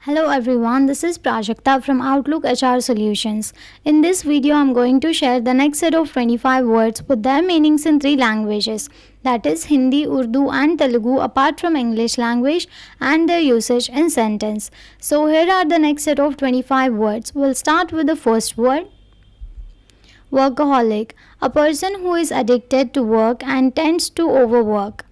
Hello everyone, this is Prajakta from Outlook HR Solutions. In this video, I'm going to share the next set of 25 words with their meanings in three languages, that is Hindi, Urdu and Telugu apart from English language and their usage in sentence. So here are the next set of 25 words. We'll start with the first word. Workaholic, a person who is addicted to work and tends to overwork.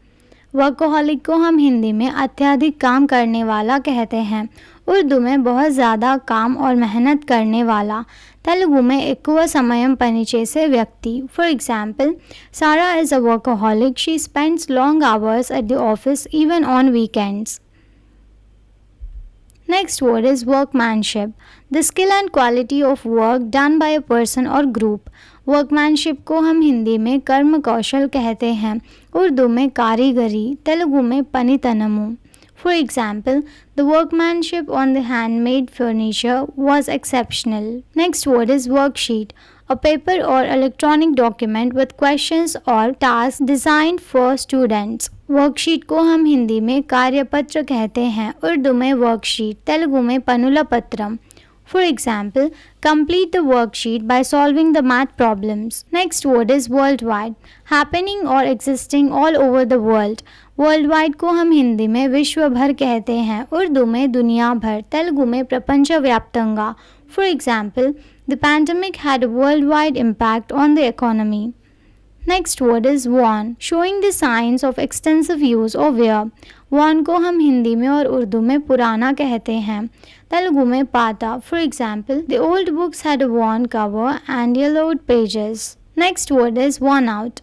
Workaholic को हम हिंदी में अत्यधिक काम करने वाला कहते हैं, उर्दू में बहुत ज़्यादा काम और मेहनत करने वाला, तेलुगु में ఎక్కువ సమయం పనిచేసే వ్యక్తి. For example, Sarah is a workaholic. She spends long hours at the office even on weekends. Next word is workmanship, the skill and quality of work done by a person or group. Workmanship को हम हिंदी में कर्म कौशल कहते हैं, उर्दू में कारीगरी, तेलुगु में पनितनमु. For example, the workmanship on the handmade furniture was exceptional. Next word is worksheet, a paper or electronic document with questions or tasks designed for students. Worksheet को हम हिंदी में कार्यपत्र कहते हैं, उर्दू में वर्कशीट, तेलुगु में पनुला पत्रम. For example, complete the worksheet by solving the math problems. Next word is worldwide, happening or existing all over the world. Worldwide को हम हिंदी में विश्व भर कहते हैं, उर्दू में दुनिया भर, तेलुगु में प्रपंच व्याप्तंगा. For example, the pandemic had a worldwide impact on the economy. Next word is worn, showing the signs of extensive use or wear. worn को हम हिंदी में और उर्दू में पुराना कहते हैं, तेलुगु में पाता. For example, the old books had a worn cover and yellowed pages. Next word is worn out,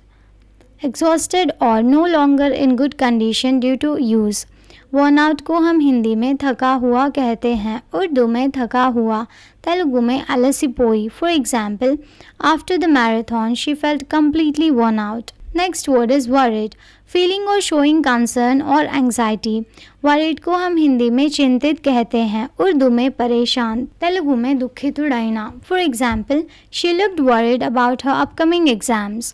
exhausted or no longer in good condition due to use. worn out को हम हिंदी में थका हुआ कहते हैं, उर्दू में थका हुआ, तेलुगु में अलसिपोई. For example, after the marathon she felt completely worn out. Next word is worried, feeling or showing concern or anxiety. worried को हम हिंदी में चिंतित कहते हैं, उर्दू में परेशान, तेलुगु में दुखितुडैना. For example, she looked worried about her upcoming exams.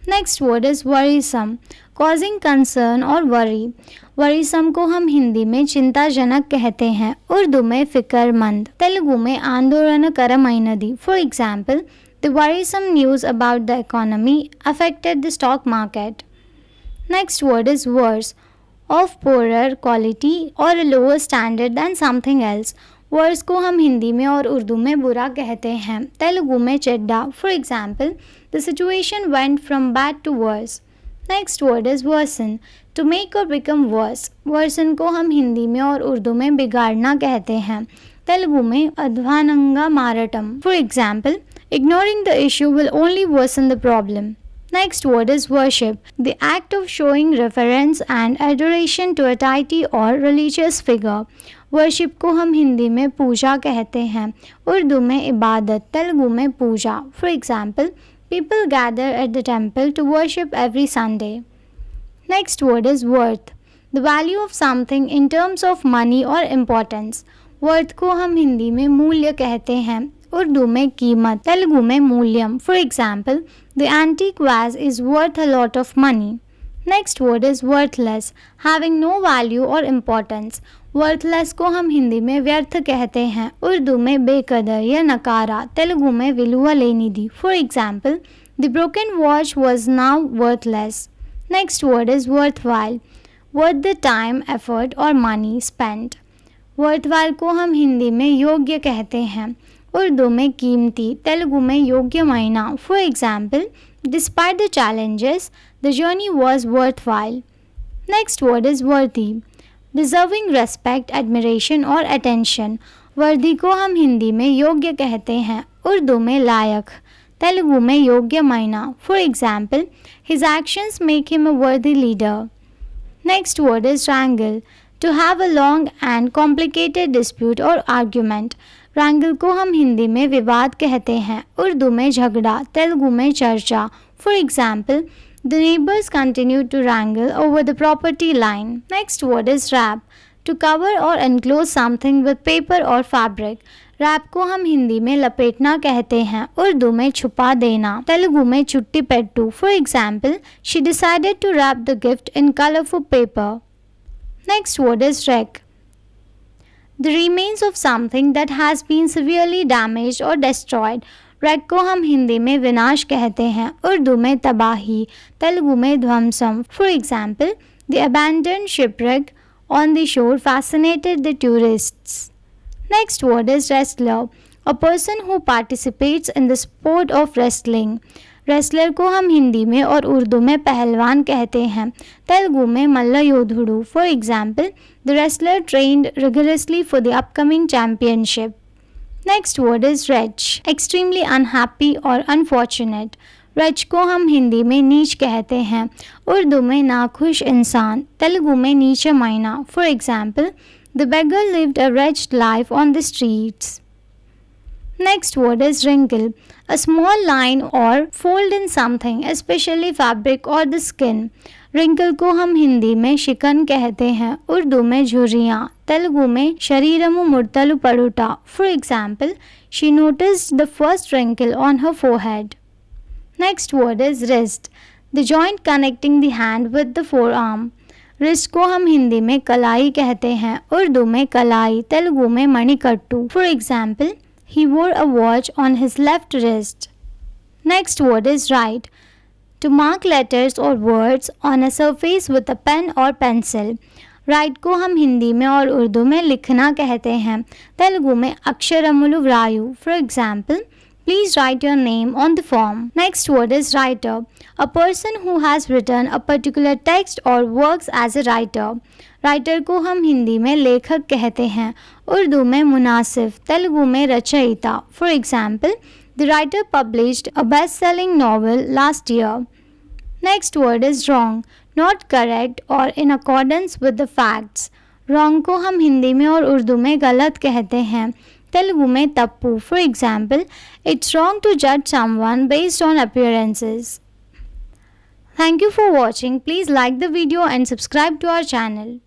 Next word is worrisome, causing concern or worry. worrisome को हम हिंदी में चिंताजनक कहते हैं, उर्दू में फिक्रमंद, तेलुगु में आंदोलनकरमैनदी. For example, the worrisome news about the economy affected the stock market. Next word is worse, of poorer quality or a lower standard than something else. Worse को हम हिंदी में और उर्दू में बुरा कहते हैं, तेलुगु में चड्डा. For example, the situation went from bad to worse. Next word is worsen, to make or become worse. worsen को हम हिंदी में और उर्दू में बिगाड़ना कहते हैं, तेलुगु में अध्वानंगा मारटम. For example, ignoring the issue will only worsen the problem. Next word is worship, the act of showing reverence and adoration to a deity or religious figure. Worship को हम हिंदी में पूजा कहते हैं, उर्दू में इबादत, तेलुगु में पूजा. For example, people gather at the temple to worship every Sunday. Next word is worth, the value of something in terms of money or importance. worth को हम हिंदी में मूल्य कहते हैं, उर्दू में कीमत, तेलुगु में मूल्यम. For example, the antique vase is worth a lot of money. Next word is worthless, having no value or importance. worthless को हम हिंदी में व्यर्थ कहते हैं, उर्दू में बेकदर या नकारा, तेलुगु में विलुआ लेनिदी. For example, the broken watch was now worthless. Next word is worthwhile, worth the time, effort or money spent. worthwhile को हम हिंदी में योग्य कहते हैं, उर्दू में कीमती, तेलुगु में योग्य महीना. For example, despite the challenges, the journey was worthwhile. Next word is worthy, deserving respect, admiration or attention. वर्दी को हम हिंदी में योग्य कहते हैं, उर्दू में लायक, तेलुगु में योग्य महीना. For example, his actions make him a worthy leader. Next word is wrangle, to have a long and complicated dispute or argument. wrangle को हम हिंदी में विवाद कहते हैं, उर्दू में झगड़ा, तेलुगु में चर्चा. For example, the neighbors continued to wrangle over the property line. Next word is wrap, to cover or enclose something with paper or fabric. wrap को हम हिंदी में लपेटना कहते हैं, उर्दू में छुपा देना, तेलुगु में चुट्टी पेट्टू. For example, she decided to wrap the gift in colorful paper. Next word is wreck, the remains of something that has been severely damaged और destroyed। wreck को हम हिंदी में विनाश कहते हैं, उर्दू में तबाही, तेलुगु में ध्वंसम। For example, the abandoned shipwreck on the shore fascinated the tourists। Next word is wrestler, a person who participates in the sport of wrestling। Wrestler को हम हिंदी में और उर्दू में पहलवान कहते हैं, तेलुगु में मल्ल योधुडू। For example, the wrestler trained rigorously for the upcoming championship. Next word is wretch, extremely unhappy और अनफॉर्चुनेट। रेच को हम हिंदी में नीच कहते हैं, उर्दू में नाखुश इंसान, तेलुगु में नीच माइना। For example, the beggar lived a wretched life on the streets. Next word is wrinkle, a small line or fold in something, especially fabric or the skin। wrinkle को हम हिंदी में शिकन कहते हैं, उर्दू में झुर्रियाँ, तेलुगु में शरीरमु मुड़तलु पड़ुटा। For example, she noticed the first wrinkle on her forehead। Next word is wrist, the joint connecting the hand with the forearm। wrist को हम हिंदी में कलाई कहते हैं, उर्दू में कलाई, तेलुगु में मणिकट्टू। For example, he wore a watch on his left wrist। Next word is write, to mark letters or words on a surface with a pen or pencil। write को हम हिंदी में और उर्दू में लिखना कहते हैं, तेलुगु में अक्षरमुलु व्रायु। For example, please write your name on the form। Next word is writer, a person who has written a particular text or works as a writer। Writer को हम हिंदी में लेखक कहते हैं, उर्दू में मुनासिफ, तेलुगु में रचयिता। For example, the writer published a best selling novel last year. Next word is wrong, not correct और in accordance with the facts. Wrong को हम हिंदी में और उर्दू में गलत कहते हैं, तेलुगु में तप्पू। For example, it's wrong to जज someone based on appearances. Thank you for watching. Please like the video and subscribe to our channel.